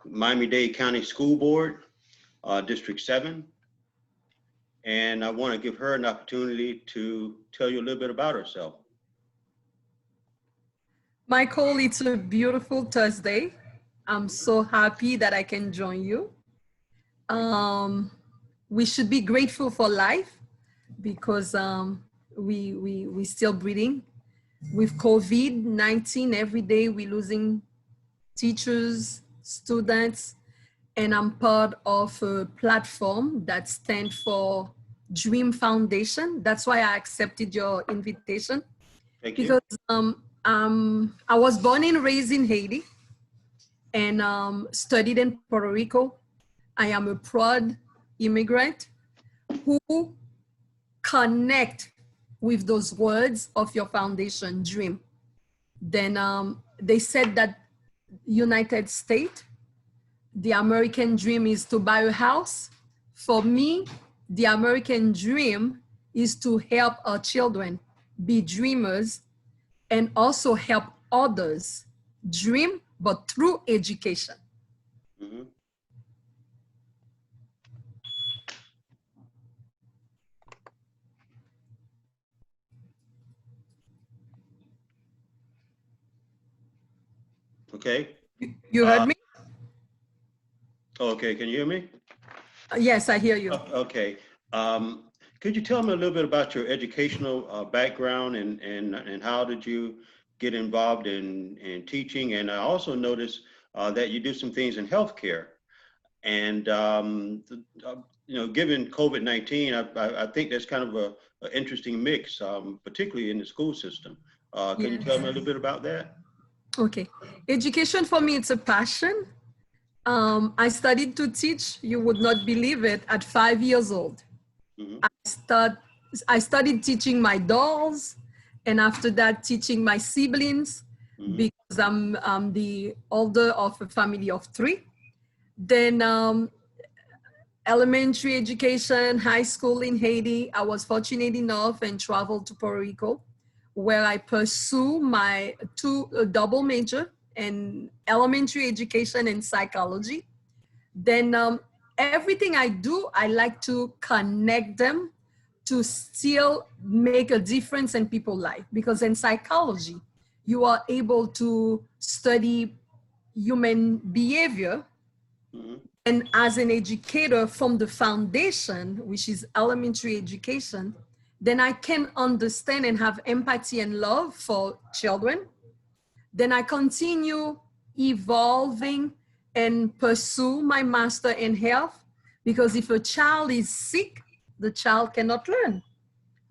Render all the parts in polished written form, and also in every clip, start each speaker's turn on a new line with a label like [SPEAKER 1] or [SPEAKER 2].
[SPEAKER 1] Miami-Dade County School Board, District 7. And I want to give her an opportunity to tell you a little bit about herself.
[SPEAKER 2] Michael, it's a beautiful Thursday. I'm so happy that I can join you. We should be grateful for life because we still breathing. With COVID-19, every day we're losing teachers, students, and I'm part of a platform that stands for Dream Foundation. That's why I accepted your invitation.
[SPEAKER 1] Thank you.
[SPEAKER 2] Because I was born and raised in Haiti and studied in Puerto Rico. I am a proud immigrant who connect with those words of your foundation, dream. Then they said that United States, the American dream is to buy a house. For me, the American dream is to help our children be dreamers and also help others dream, but through education.
[SPEAKER 1] Mm-hmm. Okay.
[SPEAKER 2] You heard me?
[SPEAKER 1] Okay, can you hear me?
[SPEAKER 2] Yes, I hear you.
[SPEAKER 1] Okay. Could you tell me a little bit about your educational background and how did you get involved in teaching? And I also noticed that you do some things in healthcare. And given COVID-19, I think that's kind of an interesting mix, particularly in the school system. Can you tell me a little bit about that?
[SPEAKER 2] Okay. Education for me, it's a passion. I studied to teach, you would not believe it, at 5 years old.
[SPEAKER 1] Mm-hmm.
[SPEAKER 2] I started teaching my dolls, and after that teaching my siblings,
[SPEAKER 1] Mm-hmm.
[SPEAKER 2] because I'm the older of a family of 3. Then elementary education, high school in Haiti. I was fortunate enough and traveled to Puerto Rico, where I pursue my double major in elementary education and psychology. Then everything I do, I like to connect them to still make a difference in people's life. Because in psychology, you are able to study human behavior.
[SPEAKER 1] Mm-hmm.
[SPEAKER 2] And as an educator from the foundation, which is elementary education, then I can understand and have empathy and love for children. Then I continue evolving and pursue my master in health, because if a child is sick, the child cannot learn.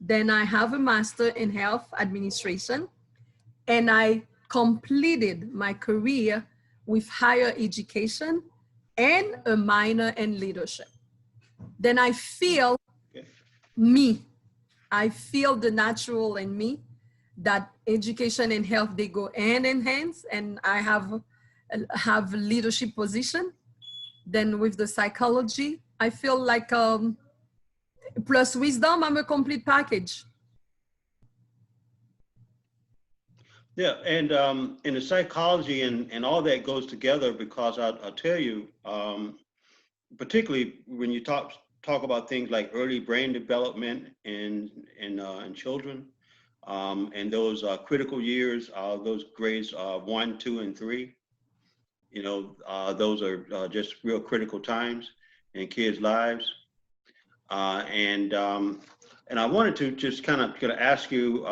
[SPEAKER 2] Then I have a master in health administration, and I completed my career with higher education and a minor in leadership. Then I feel me. I feel the natural in me that education and health, they go hand in hand, and I have leadership position. Then with the psychology, I feel like plus wisdom, I'm a complete package.
[SPEAKER 1] Yeah, and in the psychology and all that goes together, because I'll tell you, particularly when you talk about things like early brain development in children, and those critical years, those grades 1, 2, and 3. Those are just real critical times in kids' lives. And I wanted to just kind of ask you.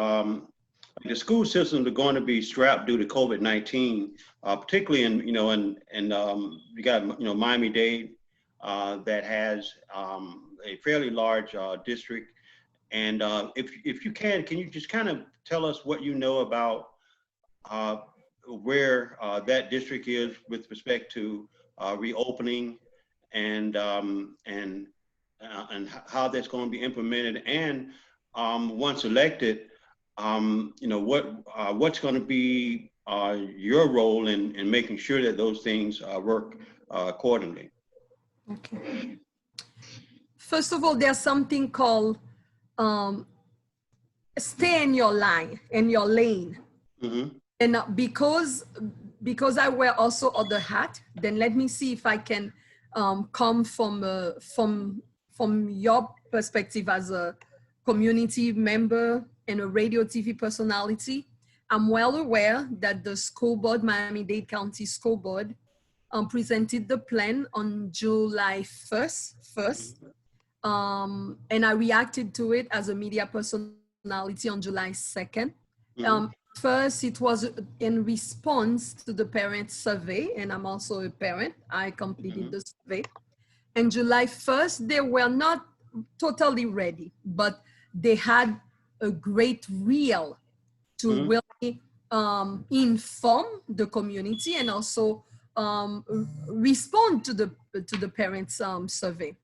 [SPEAKER 1] The school systems are going to be strapped due to COVID-19, particularly in you got Miami-Dade that has a fairly large district, and if you can you just kind of tell us what you know about where that district is with respect to reopening and how that's going to be implemented, and once elected. What's going to be your role in making sure that those things work accordingly?
[SPEAKER 2] Okay. First of all, there's something called stay in your line, in your lane.
[SPEAKER 1] Mm-hmm.
[SPEAKER 2] And because because I wear also other hat, then let me see if I can come from your perspective as a community member and a radio TV personality. I'm well aware that the school board, Miami-Dade County School Board, presented the plan on July 1st, and I reacted to it as a media personality on July 2nd. First, it was in response to the parent survey, and I'm also a parent. I completed the survey. And July 1st, they were not totally ready, but they had a great reel to really inform the community and also respond to the parents' survey.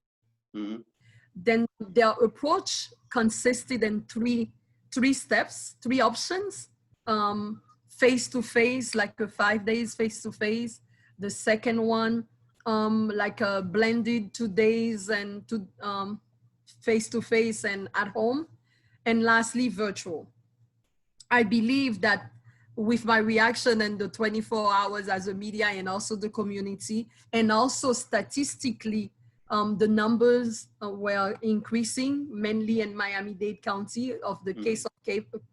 [SPEAKER 2] Then their approach consisted in three steps, three options: face-to-face, like a 5 days face-to-face. The second one, like a blended 2 days and face-to-face and at home. And lastly, virtual. I believe that with my reaction and the 24 hours as a media and also the community, and also statistically, the numbers were increasing, mainly in Miami-Dade County, of the case of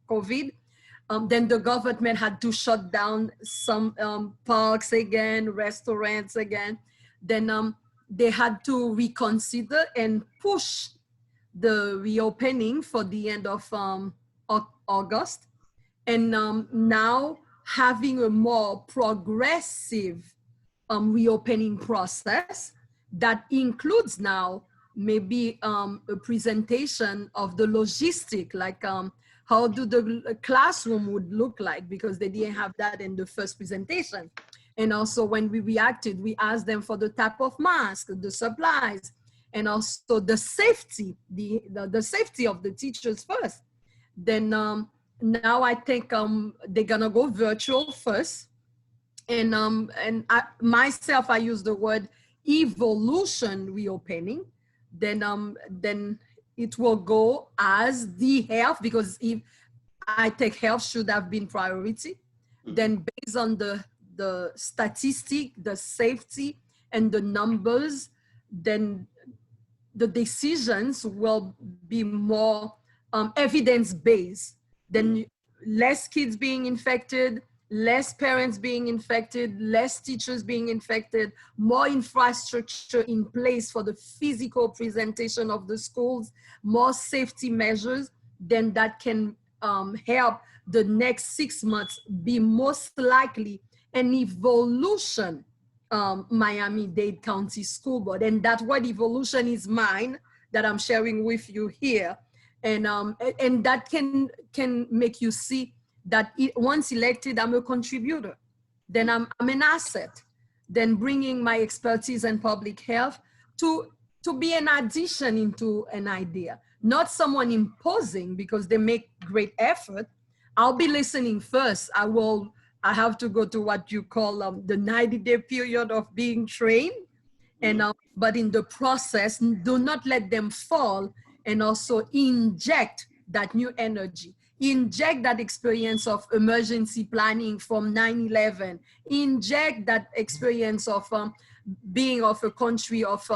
[SPEAKER 2] COVID. Then the government had to shut down some parks again, restaurants again. Then they had to reconsider and push the reopening for the end of August. And now having a more progressive reopening process that includes now maybe a presentation of the logistic, like how do the classroom would look like, because they didn't have that in the first presentation. And also when we reacted, we asked them for the type of mask, the supplies, and also the safety, the safety of the teachers first. Then now I think they're gonna go virtual first. And myself, I use the word evolution reopening. Then it will go as the health, because if I think health should have been priority. Then based on the statistic, the safety, and the numbers, then the decisions will be more evidence-based. Then less kids being infected, less parents being infected, less teachers being infected, more infrastructure in place for the physical presentation of the schools, more safety measures, then that can help the next 6 months be most likely an evolution Miami-Dade County School Board. And that word evolution is mine, that I'm sharing with you here. And that can make you see that once elected, I'm a contributor. Then I'm an asset. Then bringing my expertise in public health to be an addition into an idea, not someone imposing, because they make great effort. I'll be listening first. I have to go to what you call the 90-day period of being trained. And but in the process, do not let them fall, and also inject that new energy. Inject that experience of emergency planning from 9/11. Inject that experience of being of a country of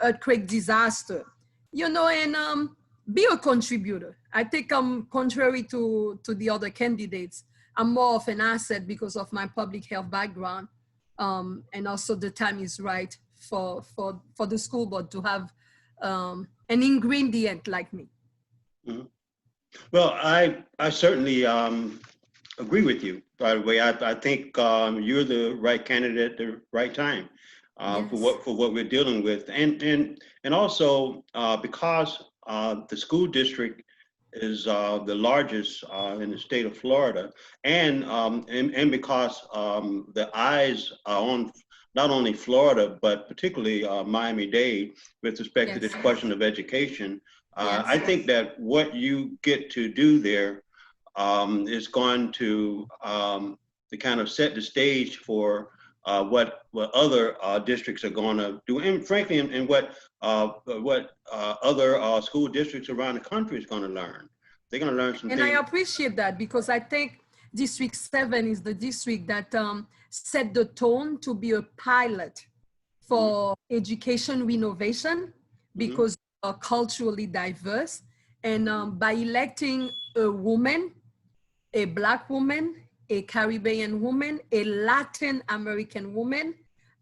[SPEAKER 2] earthquake disaster, and be a contributor. I think contrary to the other candidates, I'm more of an asset because of my public health background, and also the time is right for the school board to have an ingredient like me.
[SPEAKER 1] Well, I certainly agree with you. By the way, I think you're the right candidate at the right time
[SPEAKER 2] Yes.
[SPEAKER 1] for what we're dealing with, and also because the school district is the largest in the state of Florida, and because the eyes are on not only Florida but particularly Miami-Dade with respect to this question of education. I think that what you get to do there is going to kind of set the stage for what other districts are going to do, and frankly, and what other school districts around the country is going to learn. They're going to learn some things.
[SPEAKER 2] And I appreciate that, because I think District 7 is the district that set the tone to be a pilot for education renovation because we are culturally diverse. And by electing a woman, a Black woman, a Caribbean woman, a Latin American woman,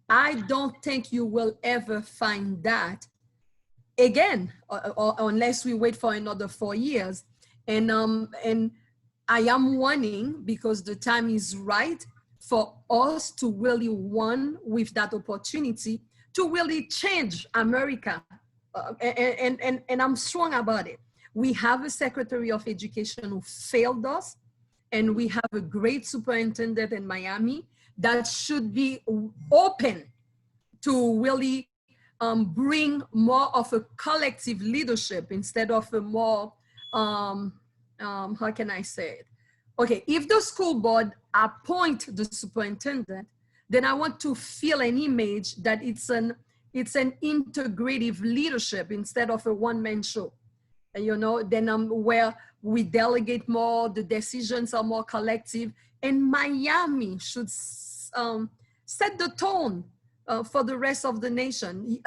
[SPEAKER 2] I don't think you will ever find that again, or unless we wait for another 4 years. And I am wanting, because the time is right, for us to really one with that opportunity to really change America. And I'm strong about it. We have a Secretary of Education who failed us, and we have a great superintendent in Miami that should be open to really bring more of a collective leadership instead of a more, how can I say it? Okay, if the school board appoint the superintendent, then I want to feel an image that it's an integrative leadership instead of a one-man show. You know, then where we delegate more, the decisions are more collective, and Miami should set the tone for the rest of the nation.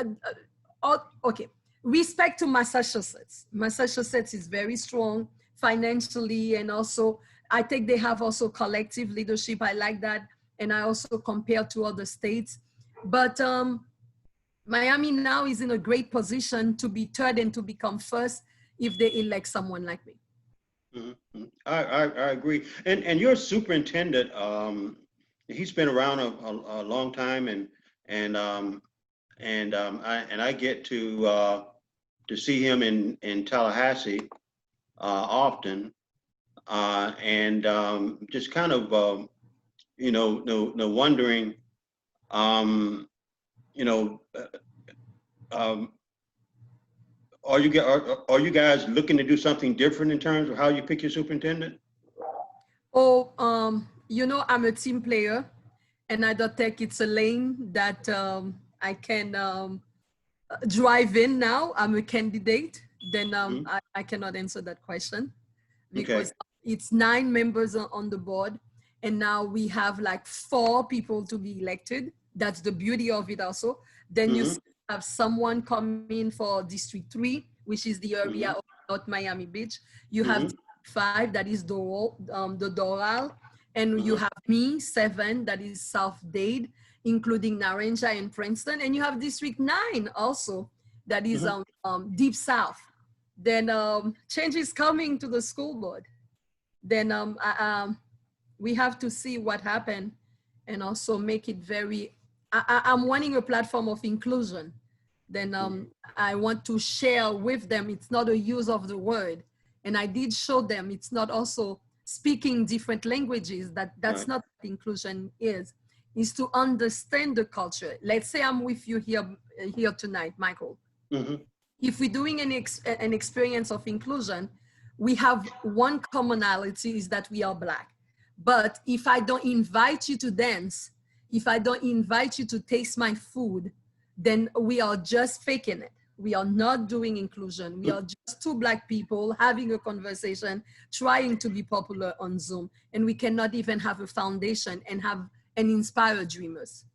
[SPEAKER 2] Okay, respect to Massachusetts. Massachusetts is very strong financially, and also I think they have also collective leadership. I like that, and I also compare to other states. But Miami now is in a great position to be third and to become first if they elect someone like me.
[SPEAKER 1] Mm-hmm. I agree. And your superintendent, he's been around a long time, and I get to see him in Tallahassee often, and just kind of you know, wondering, you know, are you guys looking to do something different in terms of how you pick your superintendent?
[SPEAKER 2] Oh, you know, I'm a team player, and I don't think it's a lane that I can drive in now. I'm a candidate. Then I cannot answer that question because it's 9 members on the board, and now we have like 4 people to be elected. That's the beauty of it also. Then you have someone coming for District 3, which is the area of North Miami Beach. You have 5, that is the Doral, and you have me, 7, that is South Dade, including Naranja and Princeton, and you have District 9 also, that is Deep South. Then change is coming to the school board. Then we have to see what happened, and also make it very, I'm wanting a platform of inclusion. Then I want to share with them, it's not a use of the word. And I did show them it's not also speaking different languages, that's not what inclusion is to understand the culture. Let's say I'm with you here tonight, Michael. If we're doing an experience of inclusion, we have one commonality, is that we are Black. But if I don't invite you to dance, if I don't invite you to taste my food, then we are just faking it. We are not doing inclusion. We are just 2 Black people having a conversation, trying to be popular on Zoom, and we cannot even have a foundation and inspire dreamers.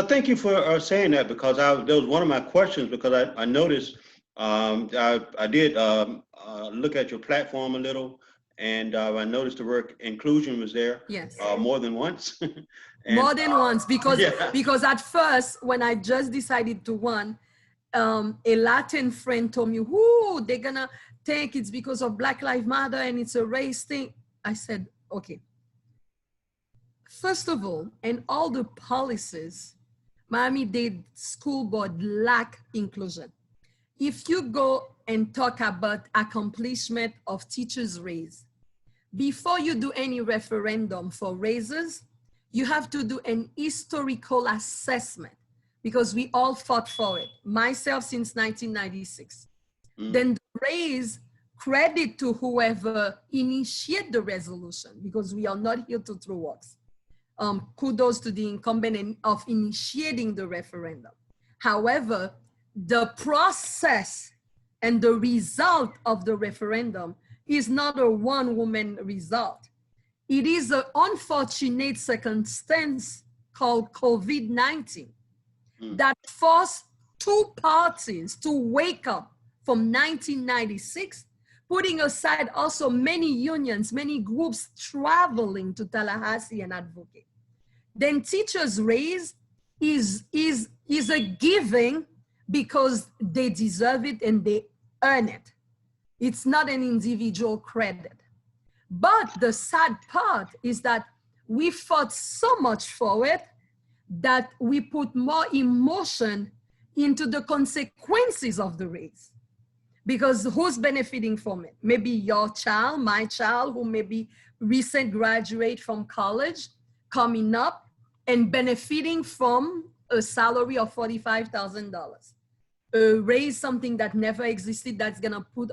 [SPEAKER 1] Thank you for saying that, because that was one of my questions, because I noticed, I did look at your platform a little, and I noticed the word inclusion was there.
[SPEAKER 2] Yes.
[SPEAKER 1] More than once. And,
[SPEAKER 2] more than once, because at first, when I just decided to run, a Latin friend told me, "Whoo, they're gonna think it's because of Black Lives Matter and it's a race thing." I said, okay. First of all, in all the policies, Miami-Dade School Board lack inclusion. If you go and talk about accomplishment of teachers' raise, before you do any referendum for raises, you have to do an historical assessment, because we all fought for it, myself since 1996. Then the raise, credit to whoever initiated the resolution, because we are not here to throw rocks. Kudos to the incumbent of initiating the referendum. However, the process and the result of the referendum is not a one-woman result. It is an unfortunate circumstance called COVID-19 that forced two parties to wake up from 1996, putting aside also many unions, many groups traveling to Tallahassee and advocate. Then teachers' raise is a giving because they deserve it and they earn it. It's not an individual credit. But the sad part is that we fought so much for it that we put more emotion into the consequences of the raise. Because who's benefiting from it? Maybe your child, my child, who maybe recent graduate from college, coming up and benefiting from a salary of $45,000. Raise something that never existed, that's gonna put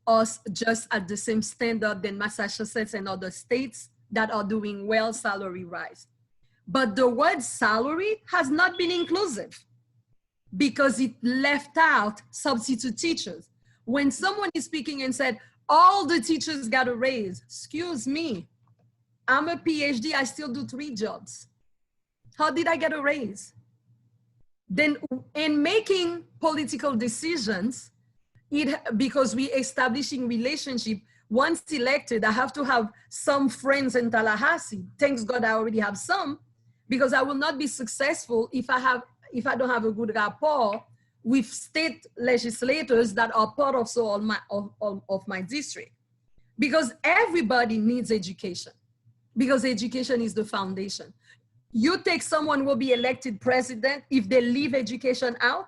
[SPEAKER 2] us just at the same standard than Massachusetts and other states that are doing well salary rise. But the word salary has not been inclusive because it left out substitute teachers. When someone is speaking and said, all the teachers got a raise, excuse me, I'm a PhD, I still do 3 jobs. How did I get a raise? Then in making political decisions, because we establishing relationship, once elected, I have to have some friends in Tallahassee. Thanks God I already have some, because I will not be successful if I don't have a good rapport with state legislators that are part of my district. Because everybody needs education, because education is the foundation. You take someone who will be elected president, if they leave education out,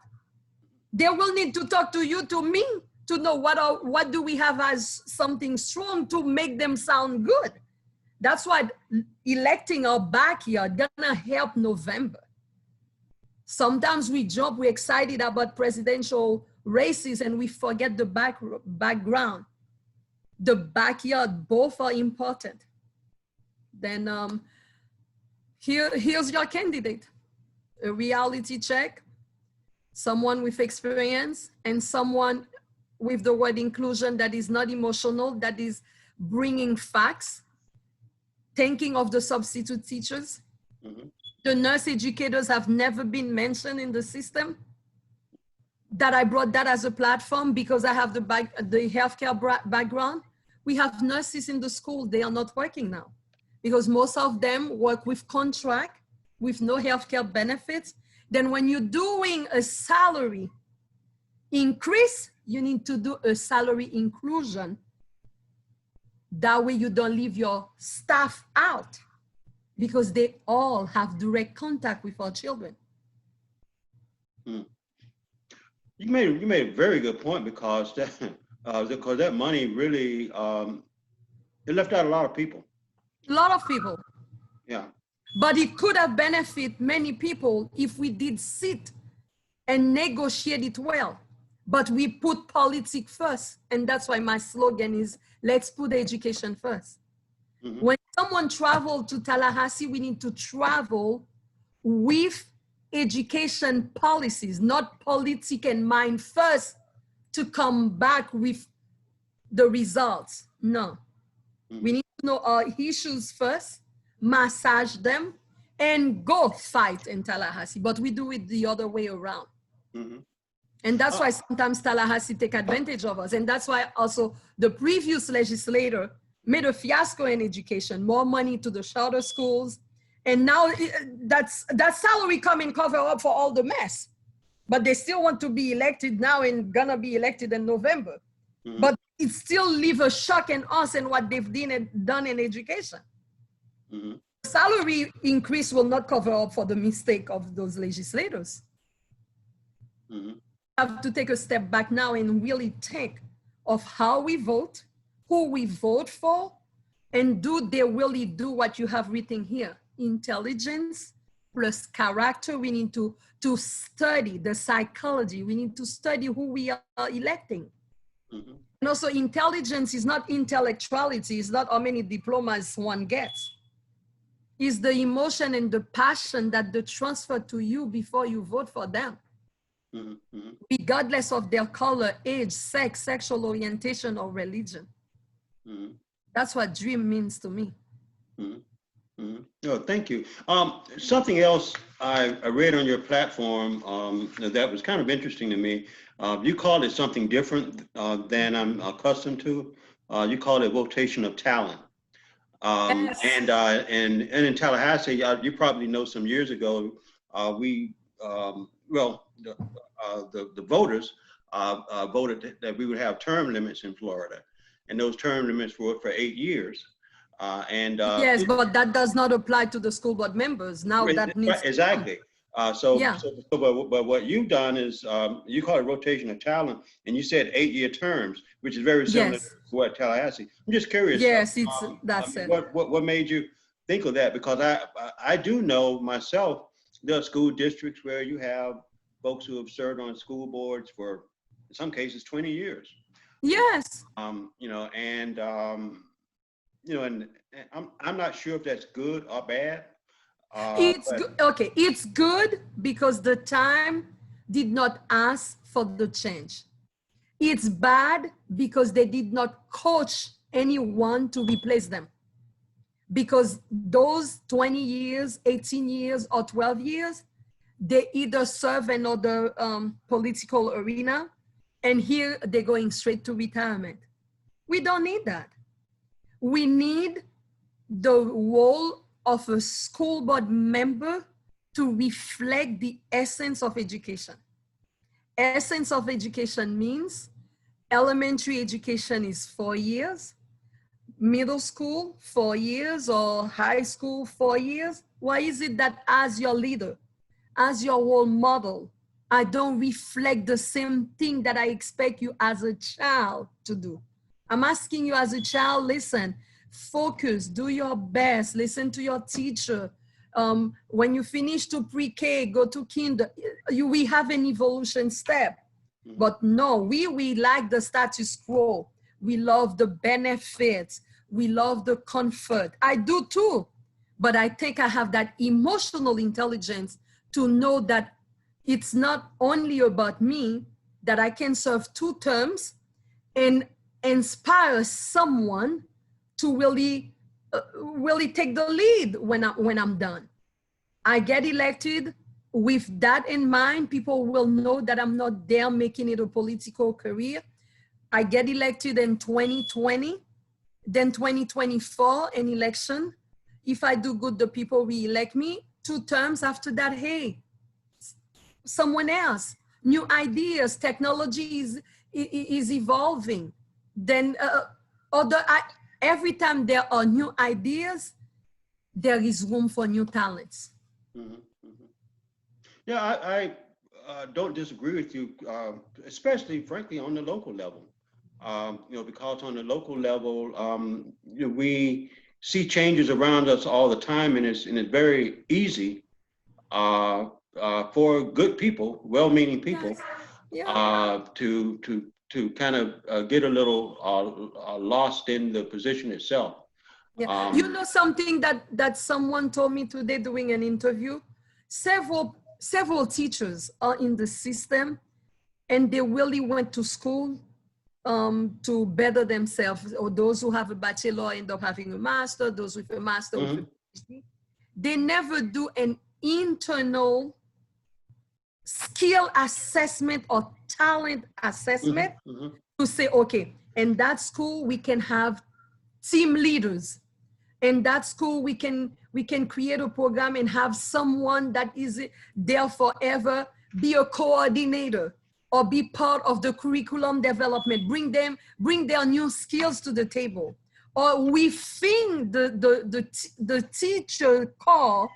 [SPEAKER 2] they will need to talk to you, to me, to know what do we have as something strong to make them sound good. That's why electing our backyard gonna help November. Sometimes we jump, we're excited about presidential races and we forget the background. The backyard, both are important. Then here's your candidate. A reality check, someone with experience, and someone with the word inclusion that is not emotional, that is bringing facts, thinking of the substitute teachers. Mm-hmm. The nurse educators have never been mentioned in the system. That I brought that as a platform because I have the healthcare background. We have nurses in the school, they are not working now because most of them work with contract, with no healthcare benefits. Then when you're doing a salary increase, you need to do a salary inclusion. That way you don't leave your staff out because they all have direct contact with our children.
[SPEAKER 1] Hmm. You made a very good point because that money really, it left out a lot of people.
[SPEAKER 2] A lot of people.
[SPEAKER 1] Yeah.
[SPEAKER 2] But it could have benefited many people if we did sit and negotiate it well. But we put politics first. And that's why my slogan is, let's put education first. Mm-hmm. When someone travels to Tallahassee, we need to travel with education policies, not politics in mind first to come back with the results. No. Mm-hmm. We need to know our issues first, massage them, and go fight in Tallahassee. But we do it the other way around. Mm-hmm. And that's why sometimes Tallahassee take advantage of us. And that's why also the previous legislator made a fiasco in education, more money to the charter schools. And now that salary come and cover up for all the mess. But they still want to be elected now and gonna be elected in November. Mm-hmm. But it still leave a shock in us and what they've done in education. Mm-hmm. Salary increase will not cover up for the mistake of those legislators. Mm-hmm. Have to take a step back now and really think of how we vote, who we vote for, and do they really do what you have written here? Intelligence plus character. We need to study the psychology. We need to study who we are electing. Mm-hmm. And also intelligence is not intellectuality. It's not how many diplomas one gets. It's the emotion and the passion that they transfer to you before you vote for them. Mm-hmm. Regardless of their color, age, sex, sexual orientation, or religion. Mm-hmm. That's what dream means to me.
[SPEAKER 1] Mhm. Mhm. No, thank you. Something else I read on your platform that was kind of interesting to me. You called it something different than I'm accustomed to. You called it rotation of talent.
[SPEAKER 2] Yes.
[SPEAKER 1] And in Tallahassee, you probably know some years ago, we well the voters voted that we would have term limits in Florida, and those term limits were for 8 years. And
[SPEAKER 2] Yes, but that does not apply to the school board members. Now
[SPEAKER 1] Right,
[SPEAKER 2] that needs
[SPEAKER 1] right,
[SPEAKER 2] to come.
[SPEAKER 1] exactly. So,
[SPEAKER 2] Yeah.
[SPEAKER 1] but what you've done is you call it rotation of talent, and you said 8-year terms, which is very similar to
[SPEAKER 2] Yes.
[SPEAKER 1] what Tallahassee. I'm just curious.
[SPEAKER 2] Yes, it's
[SPEAKER 1] I
[SPEAKER 2] that's
[SPEAKER 1] mean,
[SPEAKER 2] it.
[SPEAKER 1] what made you think of that? Because I do know myself there are school districts where you have folks who have served on school boards for, in some cases, 20 years.
[SPEAKER 2] Yes.
[SPEAKER 1] You know, and and I'm not sure if that's good or bad.
[SPEAKER 2] It's
[SPEAKER 1] But
[SPEAKER 2] good. Okay, it's good because the time did not ask for the change. It's bad because they did not coach anyone to replace them. Because those 20 years, 18 years, or 12 years, they either serve another political arena, and here they're going straight to retirement. We don't need that. We need the role of a school board member to reflect the essence of education. Essence of education means elementary education is 4 years, middle school 4 years, or high school 4 years. Why is it that as your leader, as your role model, I don't reflect the same thing that I expect you as a child to do? I'm asking you as a child, listen, focus, do your best, listen to your teacher. When you finish to pre-K, go to kinder, we have an evolution step. But no, we like the status quo. We love the benefits. We love the comfort. I do too. But I think I have that emotional intelligence to know that it's not only about me, that I can serve 2 terms and inspire someone to really take the lead when I'm done. I get elected with that in mind. People will know that I'm not there making it a political career. I get elected in 2020, then 2024, an election. If I do good, the people re-elect me. 2 terms after that, hey, someone else. New ideas, technology is evolving. Then every time there are new ideas, there is room for new talents.
[SPEAKER 1] Mhm, mhm. Yeah, I don't disagree with you, especially frankly on the local level. Because on the local level, we see changes around us all the time, and it's very easy for good people, well-meaning people,
[SPEAKER 2] Yes. Yeah.
[SPEAKER 1] to kind of get a little lost in the position itself.
[SPEAKER 2] Yeah. You
[SPEAKER 1] Um,
[SPEAKER 2] know something that someone told me today doing an interview? Several teachers are in the system and they really went to school to better themselves, or those who have a bachelor end up having a master, those with a master with a
[SPEAKER 1] mhm,
[SPEAKER 2] PhD. They never do an internal skill assessment or talent assessment
[SPEAKER 1] mhm, mhm,
[SPEAKER 2] to say, okay, in that school we can have team leaders. In that school we can create a program and have someone that is there forever, be a coordinator or be part of the curriculum development, bring their new skills to the table. Or we think the teacher call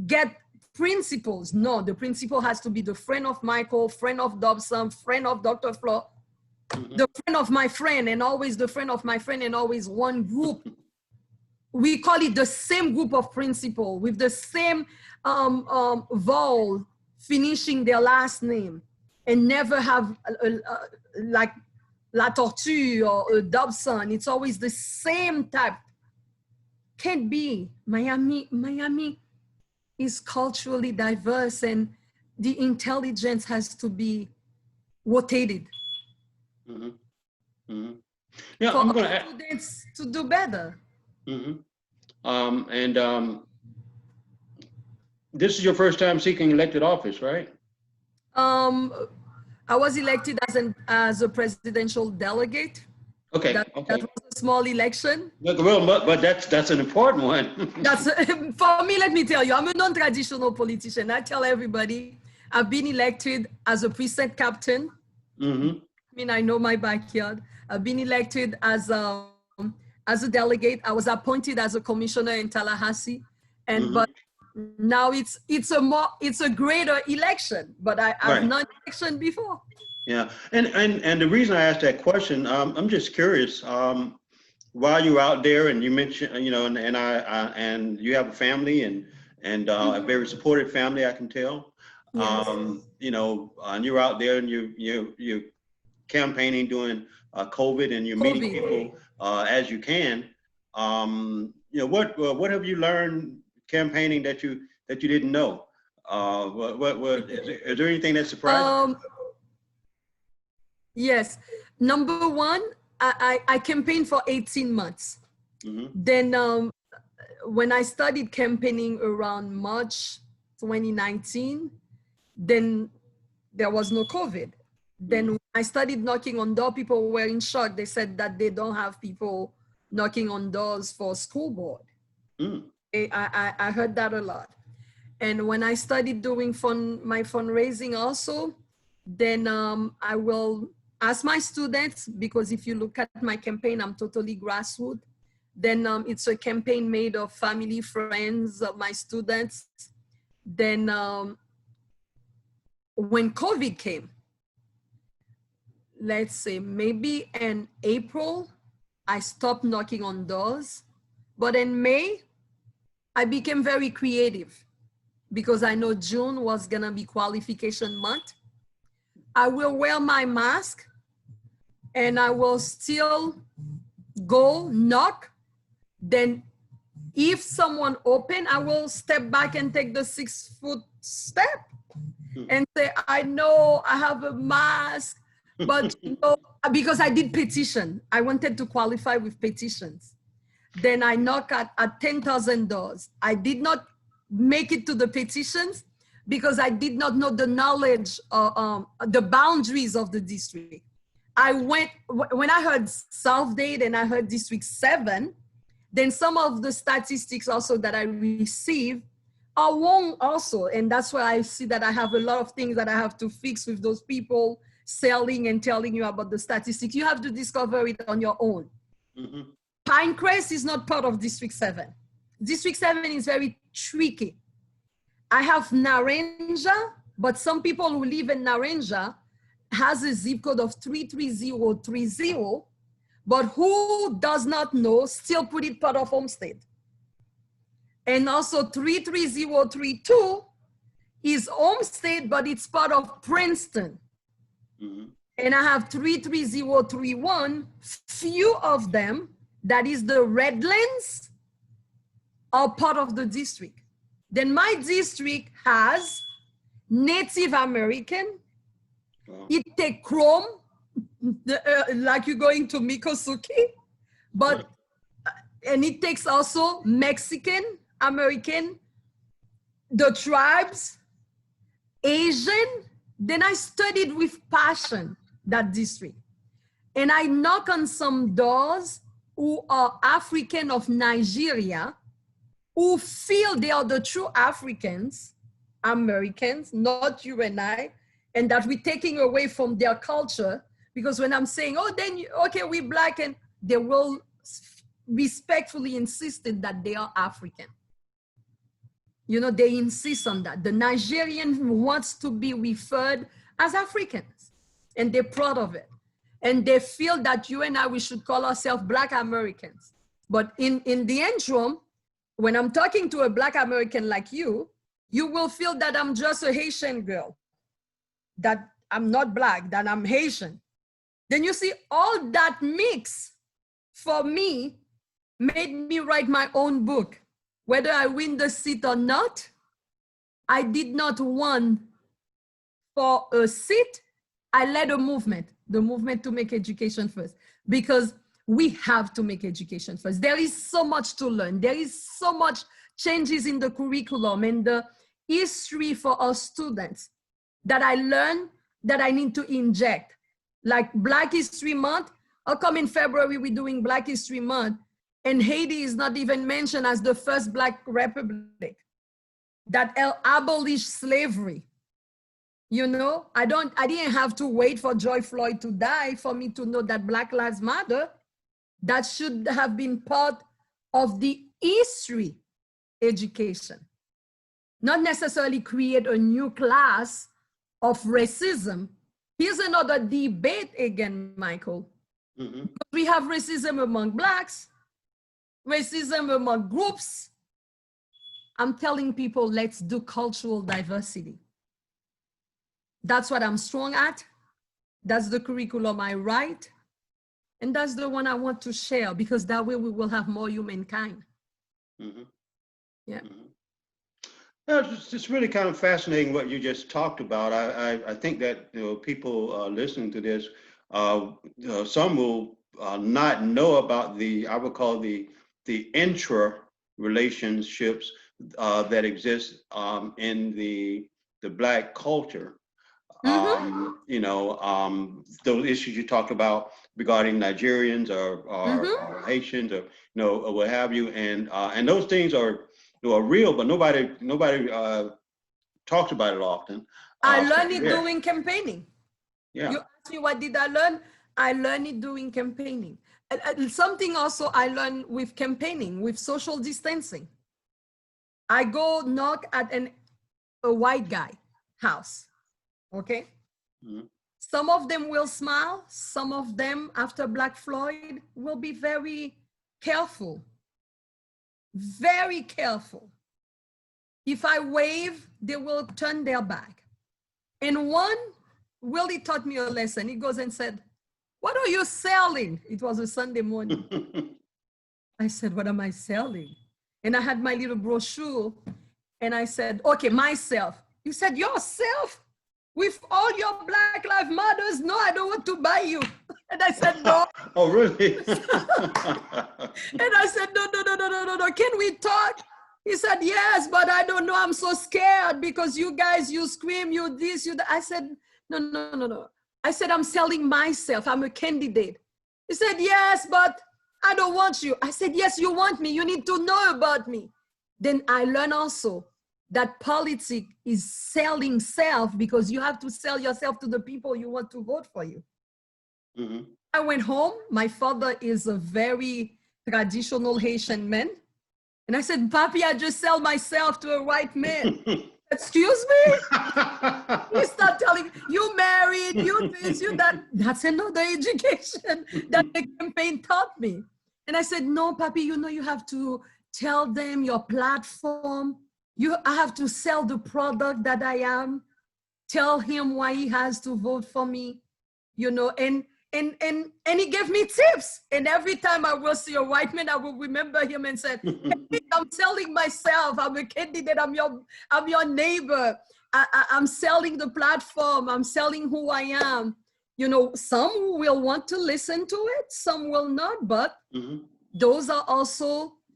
[SPEAKER 2] get principals. No, the principal has to be the friend of Michael, friend of Dobson, friend of Dr. Flore,
[SPEAKER 1] mhm,
[SPEAKER 2] the friend of my friend, and always the friend of my friend, and always one group. We call it the same group of principal with the same vowel finishing their last name, and never have like Latortue or Dobson. It's always the same type. Can't be. Miami is culturally diverse, and the intelligence has to be rotated
[SPEAKER 1] mhm, mhm. Yeah,
[SPEAKER 2] for
[SPEAKER 1] I'm
[SPEAKER 2] our
[SPEAKER 1] gonna.
[SPEAKER 2] students to do better.
[SPEAKER 1] Mhm. And this is your first time seeking elected office, right?
[SPEAKER 2] Um, I was elected as a presidential delegate.
[SPEAKER 1] Okay,
[SPEAKER 2] That
[SPEAKER 1] okay.
[SPEAKER 2] was a small election.
[SPEAKER 1] Well, but that's an important one.
[SPEAKER 2] That's for me. Let me tell you, I'm a non-traditional politician. I tell everybody, I've been elected as a precinct captain.
[SPEAKER 1] Mm-hmm.
[SPEAKER 2] I mean, I know my backyard. I've been elected as a delegate. I was appointed as a commissioner in Tallahassee, and
[SPEAKER 1] Mm-hmm.
[SPEAKER 2] but now it's a greater election. But I've
[SPEAKER 1] Right.
[SPEAKER 2] not election before.
[SPEAKER 1] Yeah. And the reason I asked that question, I'm just curious. While you're out there, and you mentioned, and you have a family and a very supportive family, I can tell.
[SPEAKER 2] Yes,
[SPEAKER 1] And you're out there and you're campaigning during COVID, and you're meeting
[SPEAKER 2] COVID.
[SPEAKER 1] people as you can. What have you learned campaigning that you didn't know? What is there anything that surprised
[SPEAKER 2] Um, yes. Number one, I campaigned for 18 months.
[SPEAKER 1] you? Hmm.
[SPEAKER 2] Then when I started campaigning around March 2019, then there was no COVID. Then when I started knocking on door, people were in shock. They said that they don't have people knocking on doors for school board.
[SPEAKER 1] Mm.
[SPEAKER 2] I heard that a lot. And when I started doing my fundraising also, then I will ask my students, because if you look at my campaign, I'm totally grassroots. Then it's a campaign made of family, friends, of my students. Then when COVID came, let's say maybe in April, I stopped knocking on doors. But in May, I became very creative because I know June was gonna be qualification month. I will wear my mask and I will still go knock. Then if someone open, I will step back and take the 6-foot step and say, I know I have a mask, but because I did petition, I wanted to qualify with petitions. Then I knock at 10,000 doors. I did not make it to the petitions because I did not know the knowledge, the boundaries of the district. I went, when I heard South Dade and I heard District 7, then some of the statistics also that I received are wrong also. And that's why I see that I have a lot of things that I have to fix with those people selling and telling you about the statistics. You have to discover it on your own.
[SPEAKER 1] Mm-hmm.
[SPEAKER 2] Pinecrest is not part of District 7. District 7 is very tricky. I have Naranja, but some people who live in Naranja has a zip code of 33030, but who does not know still put it part of Homestead. And also 33032 is Homestead, but it's part of Princeton.
[SPEAKER 1] Mm-hmm.
[SPEAKER 2] And I have 33031, few of them, that is the Redlands, are part of the district. Then my district has Native American.
[SPEAKER 1] Wow.
[SPEAKER 2] It take Chrome, like you're going to Mikosuki, but and it takes also Mexican, American, the tribes, Asian. Then I studied with passion that district. And I knock on some doors who are African of Nigeria, who feel they are the true Africans, Americans, not you and I, and that we're taking away from their culture. Because when I'm saying, oh, then, okay, we're Black, and they will respectfully insist that they are African. You know, they insist on that. The Nigerian wants to be referred as Africans, and they're proud of it. And they feel that you and I, we should call ourselves Black Americans. But in the interim, when I'm talking to a Black American like you will feel that I'm just a Haitian girl, that I'm not Black, that I'm Haitian. Then you see all that mix for me made me write my own book. Whether I win the seat or not, I did not win for a seat. I led a movement, the movement to make education first. Because We have to make education first. There is so much to learn. There is so much changes in the curriculum and the history for our students that I learned that I need to inject. Like Black History Month, how come in February we're doing Black History Month and Haiti is not even mentioned as the first Black republic that abolished slavery? You know, I didn't have to wait for George Floyd to die for me to know that Black Lives Matter. That should have been part of the history education, not necessarily create a new class of racism. Here's another debate again, Michael. Mm-hmm. We have racism among Blacks, racism among groups. I'm telling people, let's do cultural diversity. That's what I'm strong at. That's the curriculum I write. And that's the one I want to share, because that way we will have more humankind. Mm-hmm. Yeah.
[SPEAKER 1] Mm-hmm. Yeah, it's really kind of fascinating what you just talked about. I think that people listening to this, some will not know about I would call the intra relationships that exist in the Black culture. Mm-hmm. Those issues you talked about regarding Nigerians or mm-hmm. Haitians or or what have you, and those things are real, but nobody talks about it often.
[SPEAKER 2] I learned it doing campaigning.
[SPEAKER 1] Yeah.
[SPEAKER 2] You asked me what did I learn? I learned it doing campaigning. Something also I learned with campaigning, with social distancing. I go knock at a white guy house. Okay. Mm-hmm. Some of them will smile. Some of them, after Black Floyd, will be very careful. Very careful. If I wave, they will turn their back. And one really taught me a lesson. He goes and said, "What are you selling?" It was a Sunday morning. I said, "What am I selling?" And I had my little brochure and I said, "Okay, myself." He said, "Yourself? With all your Black Lives Matters? No, I don't want to buy you." And I said, "No."
[SPEAKER 1] Oh, really?
[SPEAKER 2] And I said, no. Can we talk? He said, "Yes, but I don't know. I'm so scared because you guys, you scream, you this, you that." I said, no. I said, "I'm selling myself. I'm a candidate." He said, "Yes, but I don't want you." I said, "Yes, you want me. You need to know about me." Then I learned also that politics is selling self, because you have to sell yourself to the people you want to vote for you. Mm-hmm. I went home. My father is a very traditional Haitian man. And I said, "Papi, I just sell myself to a white man." "Excuse me?" He started telling, "You married, you this, you that." That's another education that the campaign taught me. And I said, "No, Papi, you have to tell them your platform. I have to sell the product that I am. Tell him why he has to vote for me, and he gave me tips. And every time I will see a white man, I will remember him and say, "Hey, I'm selling myself. I'm a candidate. I'm your neighbor. I'm selling the platform. I'm selling who I am." Some will want to listen to it, some will not, but mm-hmm. those are also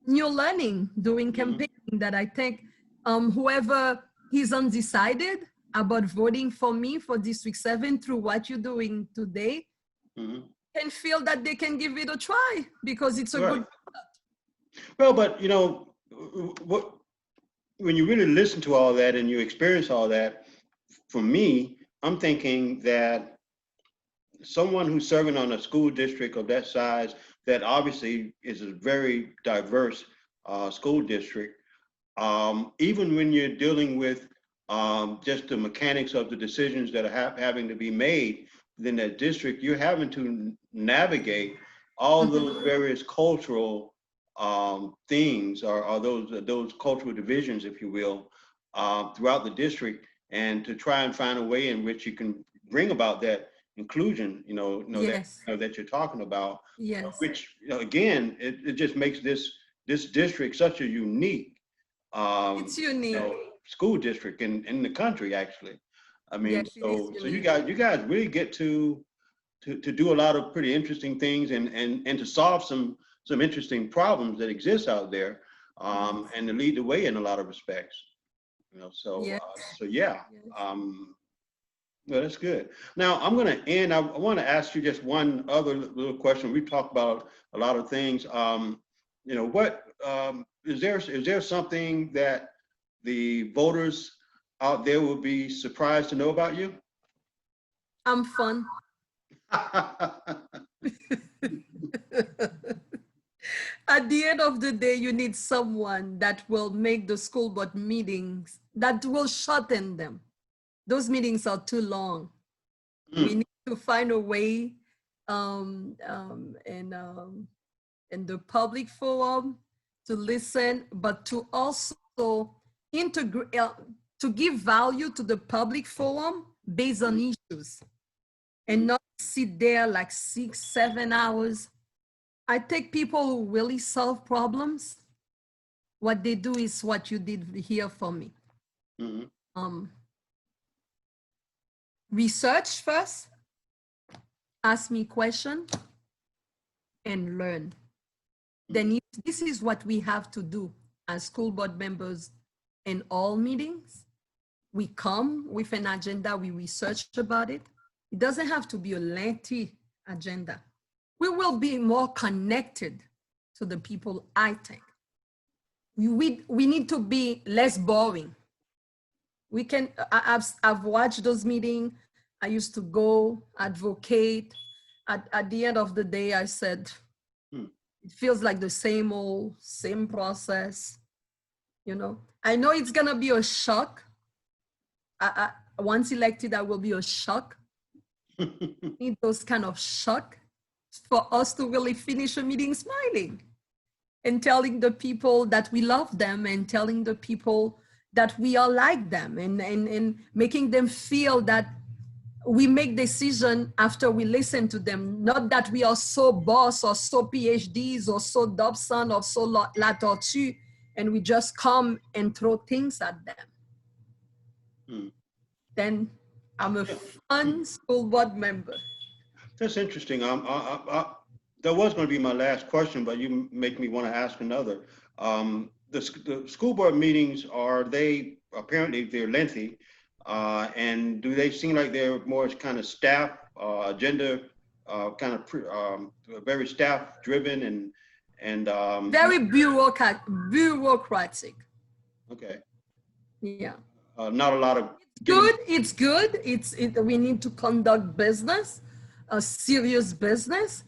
[SPEAKER 2] new learning doing campaigning mm-hmm. that I think whoever is undecided about voting for me for District 7 through what you're doing today mm-hmm. can feel that they can give it a try, because it's a good product.
[SPEAKER 1] Well, but when you really listen to all that and you experience all that, for me, I'm thinking that someone who's serving on a school district of that size, that obviously is a very diverse school district, even when you're dealing with just the mechanics of the decisions that are having to be made within that district, you're having to navigate all mm-hmm. those various cultural things, or those cultural divisions, if you will, throughout the district, and to try and find a way in which you can bring about that inclusion,
[SPEAKER 2] yes.
[SPEAKER 1] that you're talking about.
[SPEAKER 2] Yes.
[SPEAKER 1] Which, again, it just makes this district such a unique
[SPEAKER 2] it's unique
[SPEAKER 1] school district in the country, actually. I mean, yes, so you guys really get to to do a lot of pretty interesting things and to solve some interesting problems that exist out there, and to lead the way in a lot of respects. You know,
[SPEAKER 2] Yes.
[SPEAKER 1] so yeah.
[SPEAKER 2] Yes.
[SPEAKER 1] Well, that's good. Now I'm going to end. I want to ask you just one other little question. We've talked about a lot of things. You know, what is there something that the voters out there will be surprised to know about you?
[SPEAKER 2] I'm fun. At the end of the day, you need someone that will make the school board meetings, that will shorten them. Those meetings are too long. We need to find a way in the public forum to listen, but to also integrate, to give value to the public forum based on issues, and not sit there like 6, 7 hours. I take people who really solve problems. What they do is what you did here for me. Research first, ask me questions, and learn. Then this is what we have to do as school board members in all meetings. We come with an agenda, we research about it. It doesn't have to be a lengthy agenda. We will be more connected to the people, I think. We need to be less boring. We can, I've watched those meetings. I used to go advocate. At the end of the day, I said, it feels like the same process. You know, I know it's gonna be a shock. Once elected, I will be a shock. Need those kind of shock for us to really finish a meeting smiling and telling the people that we love them, and telling the people that we are like them, and making them feel that we make decisions after we listen to them, not that we are so boss or so PhDs or so Dobson or so Latortue, and we just come and throw things at them. Then I'm a fun school board member.
[SPEAKER 1] That's interesting. That was going to be my last question, but you make me want to ask another. The school board meetings, apparently they're lengthy, and do they seem like they're more kind of staff agenda, kind of very staff driven and
[SPEAKER 2] very bureaucratic.
[SPEAKER 1] Okay.
[SPEAKER 2] Yeah.
[SPEAKER 1] Not a lot of.
[SPEAKER 2] It's good. We need to conduct business, a serious business,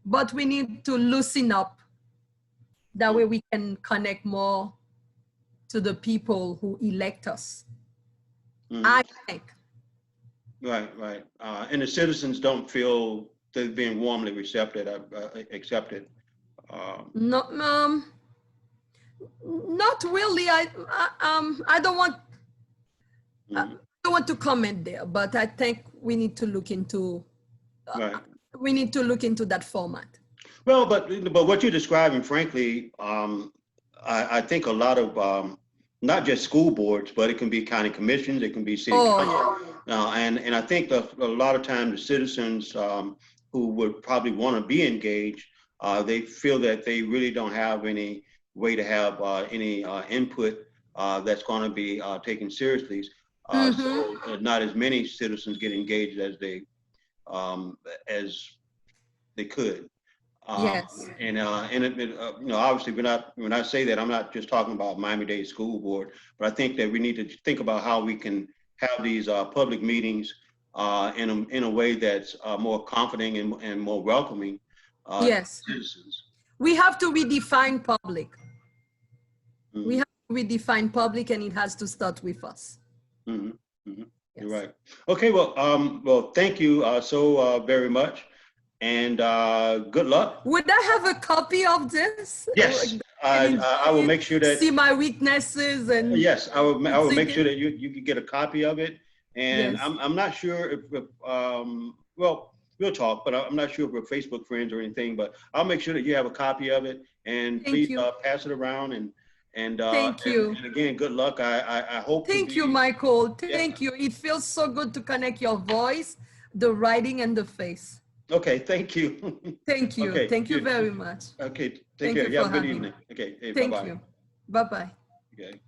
[SPEAKER 2] but we need to loosen up. That way we can connect more to the people who elect us. I think.
[SPEAKER 1] Right. And the citizens don't feel they're being warmly accepted.
[SPEAKER 2] No, not really. I don't want. I don't want to comment there, but I think we need to look into. We need to look into that format.
[SPEAKER 1] Well, but what you're describing, frankly, I think a lot of not just school boards, but it can be county commissions, it can be city council, and I think that a lot of times the citizens who would probably want to be engaged, they feel that they really don't have any way to have any input that's going to be taken seriously. So not as many citizens get engaged as they could.
[SPEAKER 2] Yes.
[SPEAKER 1] And you know, obviously when I say that, I'm not just talking about Miami-Dade School Board, but I think that we need to think about how we can have these public meetings in a way that's more comforting and more welcoming to citizens.
[SPEAKER 2] We have to redefine public. We have to redefine public, and it has to start with us.
[SPEAKER 1] You're right. Okay, well, thank you so very much, and good luck.
[SPEAKER 2] Would I have a copy of this?
[SPEAKER 1] Yes, I will make sure that
[SPEAKER 2] see my weaknesses and.
[SPEAKER 1] Yes, I will make sure that you can get a copy of it, and I'm not sure if well, we'll talk, but I'm not sure if we're Facebook friends or anything, but I'll make sure that you have a copy of it, and please pass it around and thank you. And again, good luck. I hope.
[SPEAKER 2] Thank you, Michael. Thank you. It feels so good to connect your voice, the writing, and the face.
[SPEAKER 1] Okay, thank you.
[SPEAKER 2] Thank you.
[SPEAKER 1] Okay,
[SPEAKER 2] Thank you
[SPEAKER 1] good.
[SPEAKER 2] very much.
[SPEAKER 1] Okay, take
[SPEAKER 2] Thank
[SPEAKER 1] care.
[SPEAKER 2] you
[SPEAKER 1] You have
[SPEAKER 2] for
[SPEAKER 1] a good
[SPEAKER 2] having
[SPEAKER 1] evening.
[SPEAKER 2] me.
[SPEAKER 1] Okay, hey,
[SPEAKER 2] Thank
[SPEAKER 1] bye-bye.
[SPEAKER 2] you. Bye-bye.
[SPEAKER 1] Okay.